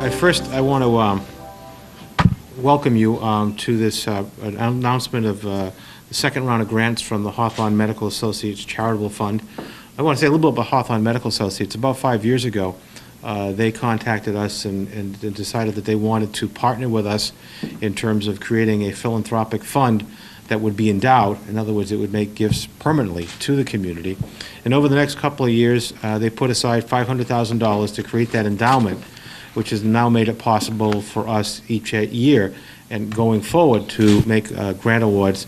I want to welcome you to this announcement of the second round of grants from the Hawthorne Medical Associates Charitable Fund. I want to say a little bit about Hawthorne Medical Associates. About 5 years ago, they contacted us and decided that they wanted to partner with us in terms of creating a philanthropic fund that would be endowed. In other words, it would make gifts permanently to the community. And over the next couple of years, they put aside $500,000 to create that endowment, which has now made it possible for us each year and going forward to make grant awards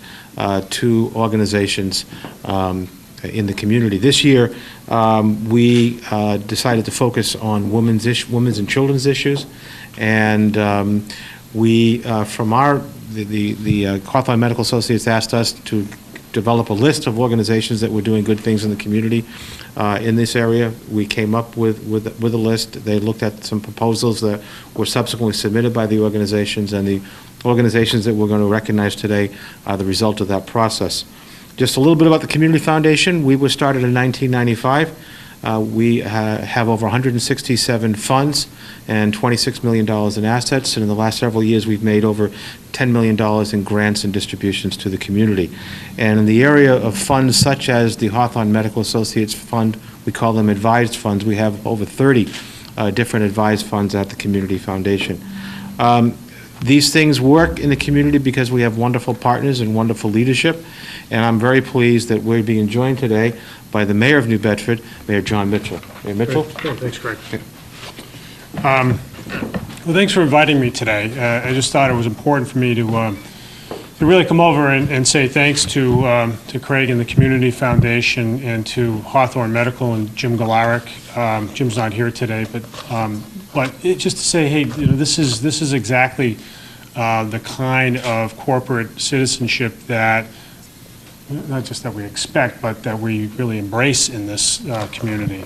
to organizations in the community. This year, we decided to focus on women's and children's issues, and the Hawthorne Medical Associates asked us to develop a list of organizations that were doing good things in the community in this area. We came up with a list. They looked at some proposals that were subsequently submitted by the organizations, and the organizations that we're going to recognize today are the result of that process. Just a little bit about the Community Foundation. We were started in 1995. We have over 167 funds and $26 million in assets, and in the last several years we've made over $10 million in grants and distributions to the community. And in the area of funds such as the Hawthorne Medical Associates Fund, we call them advised funds. We have over 30 different advised funds at the Community Foundation. These things work in the community because we have wonderful partners and wonderful leadership, and I'm very pleased that we're being joined today by the Mayor of New Bedford, Mayor Jon Mitchell. Mayor Mitchell? Great. Thanks, Greg. Well, thanks for inviting me today. I just thought it was important for me to really come over and say thanks to Craig and the Community Foundation and to Hawthorne Medical and Jim Galarick. Jim's not here today, but just to say, hey, this is exactly the kind of corporate citizenship that not just that we expect, but that we really embrace in this community.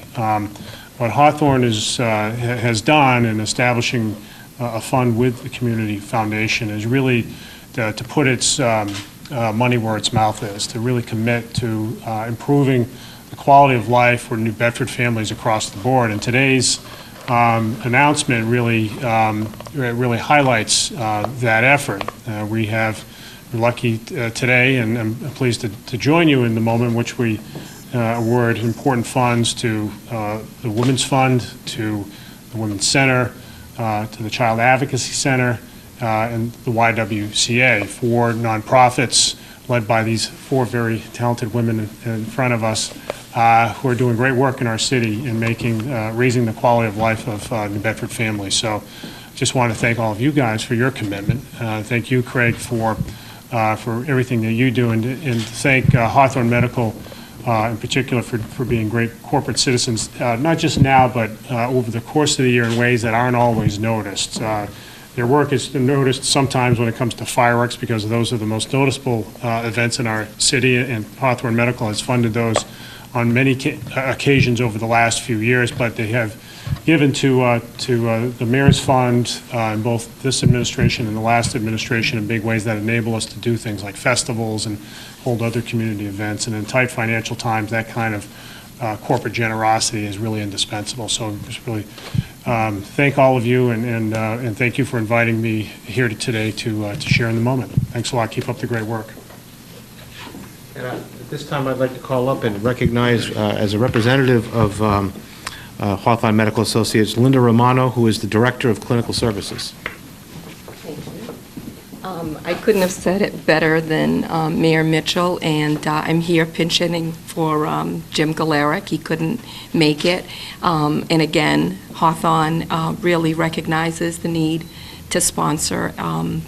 What Hawthorne has done in establishing a fund with the Community Foundation is really to put its money where its mouth is, to really commit to improving the quality of life for New Bedford families across the board. And today's announcement really highlights that effort. We're lucky today, and I'm pleased to join you in the moment in which we award important funds to the Women's Fund, to the Women's Center, to the Child Advocacy Center, and the YWCA, four nonprofits led by these four very talented women in front of us who are doing great work in our city in raising the quality of life of New Bedford families. So just want to thank all of you guys for your commitment. Thank you, Craig, for everything that you do, and to thank Hawthorne Medical in particular for being great corporate citizens, not just now, but over the course of the year in ways that aren't always noticed. Their work is noticed sometimes when it comes to fireworks, because those are the most noticeable events in our city, and Hawthorne Medical has funded those on many occasions over the last few years, but they have given to the Mayor's Fund in both this administration and the last administration in big ways that enable us to do things like festivals and hold other community events. And in tight financial times, that kind of corporate generosity is really indispensable. So just really thank all of you, and thank you for inviting me here today to share in the moment. Thanks a lot. Keep up the great work. And at this time, I'd like to call up and recognize as a representative of Hawthorne Medical Associates, Linda Romano, who is the Director of Clinical Services. Thank you. I couldn't have said it better than Mayor Mitchell, and I'm here pinch hitting for Jim Galarick. He couldn't make it. And again, Hawthorne really recognizes the need to sponsor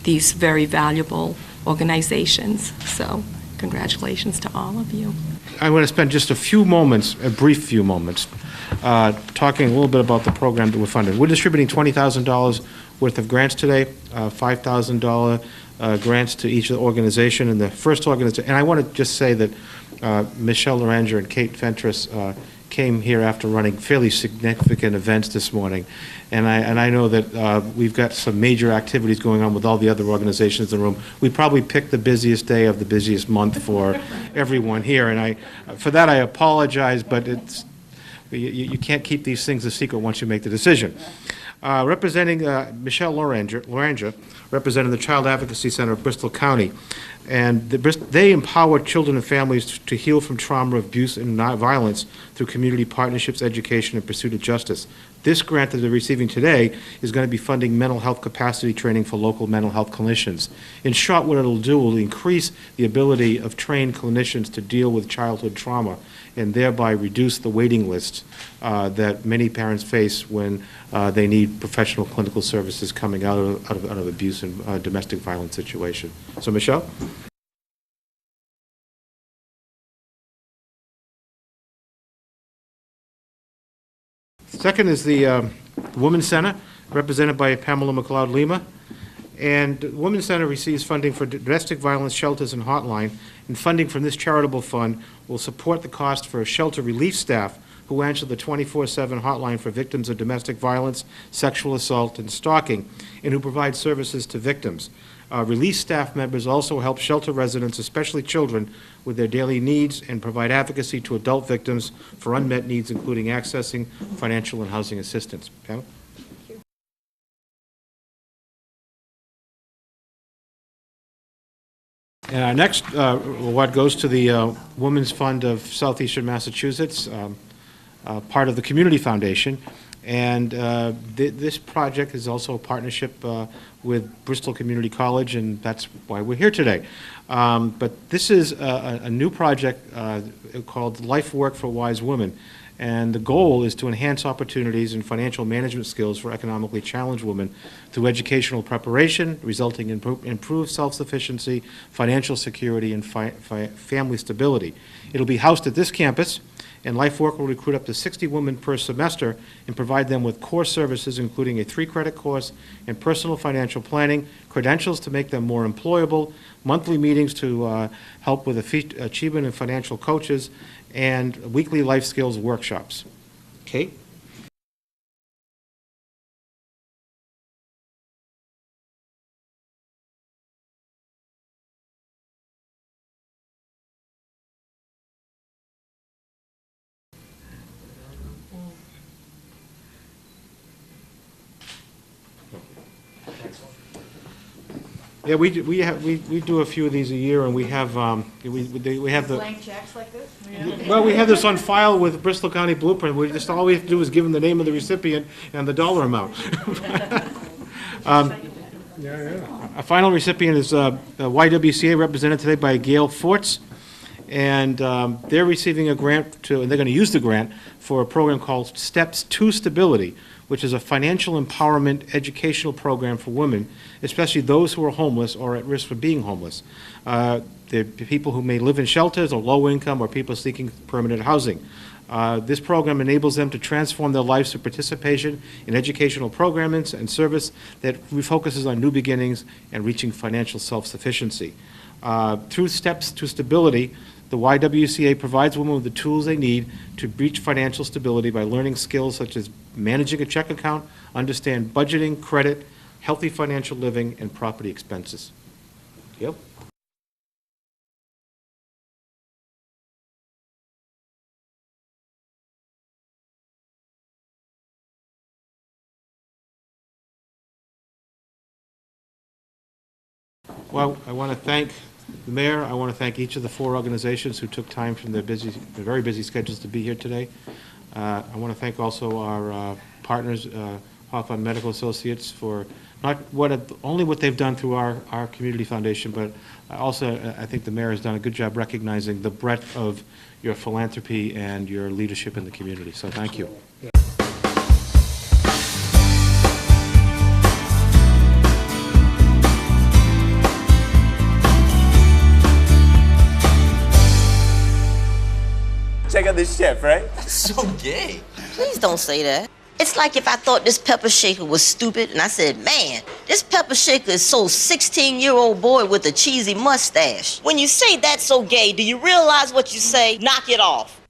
these very valuable organizations. So congratulations to all of you. I'm going to spend just a brief few moments, talking a little bit about the program that we're funding. We're distributing $20,000 worth of grants today, $5,000 grants to each organization. And the first organization, and I want to just say that Michelle Loranger and Kate Fentress came here after running fairly significant events this morning. And I know that we've got some major activities going on with all the other organizations in the room. We probably picked the busiest day of the busiest month for everyone here, and for that I apologize, but you can't keep these things a secret once you make the decision. Representing Michelle Loranger, representing the Child Advocacy Center of Bristol County. And they empower children and families to heal from trauma, abuse, and violence through community partnerships, education, and pursuit of justice. This grant that they're receiving today is going to be funding mental health capacity training for local mental health clinicians. In short, what it'll do will increase the ability of trained clinicians to deal with childhood trauma and thereby reduce the waiting lists that many parents face when they need professional clinical services coming out of abuse and domestic violence situation. So, Michelle? Second is the Women's Center, represented by Pamela McLeod Lima. And the Women's Center receives funding for domestic violence shelters and hotline, and funding from this charitable fund will support the cost for shelter relief staff who answer the 24/7 hotline for victims of domestic violence, sexual assault, and stalking, and who provide services to victims. Relief staff members also help shelter residents, especially children, with their daily needs and provide advocacy to adult victims for unmet needs, including accessing financial and housing assistance. Pamela? And our next award goes to the Women's Fund of Southeastern Massachusetts, part of the Community Foundation. And this project is also a partnership with Bristol Community College, and that's why we're here today. But this is a new project called Life Work for Wise Women. And the goal is to enhance opportunities and financial management skills for economically challenged women through educational preparation, resulting in improved self-sufficiency, financial security, and family stability. It'll be housed at this campus, and LifeWork will recruit up to 60 women per semester and provide them with core services, including a 3-credit course in personal financial planning, credentials to make them more employable, monthly meetings to help with achievement and financial coaches, and weekly life skills workshops. Kate? Yeah, we do a few of these a year, and we have we have the blank checks like this? well, we have this on file with Bristol County Blueprint. We just all we have to do is give them the name of the recipient and the dollar amount. A final recipient is YWCA, represented today by Gail Forts, and they're receiving a grant and they're going to use the grant for a program called Steps to Stability, which is a financial empowerment educational program for women, especially those who are homeless or at risk for being homeless. They're people who may live in shelters or low income or people seeking permanent housing. This program enables them to transform their lives through participation in educational programs and service that focuses on new beginnings and reaching financial self-sufficiency. Through Steps to Stability, the YWCA provides women with the tools they need to reach financial stability by learning skills such as managing a check account, understand budgeting, credit, healthy financial living, and property expenses. Yep. Well, I want to thank the mayor. I want to thank each of the 4 organizations who took time from their very busy schedules to be here today. I want to thank also our partners, Hawthorne Medical Associates, for not only what they've done through our community foundation, but also I think the mayor has done a good job recognizing the breadth of your philanthropy and your leadership in the community. So thank you. Check out this chef, right? So gay. Please don't say that. It's like if I thought this pepper shaker was stupid and I said, man, this pepper shaker is so 16-year-old boy with a cheesy mustache. When you say that's so gay, do you realize what you say? Knock it off.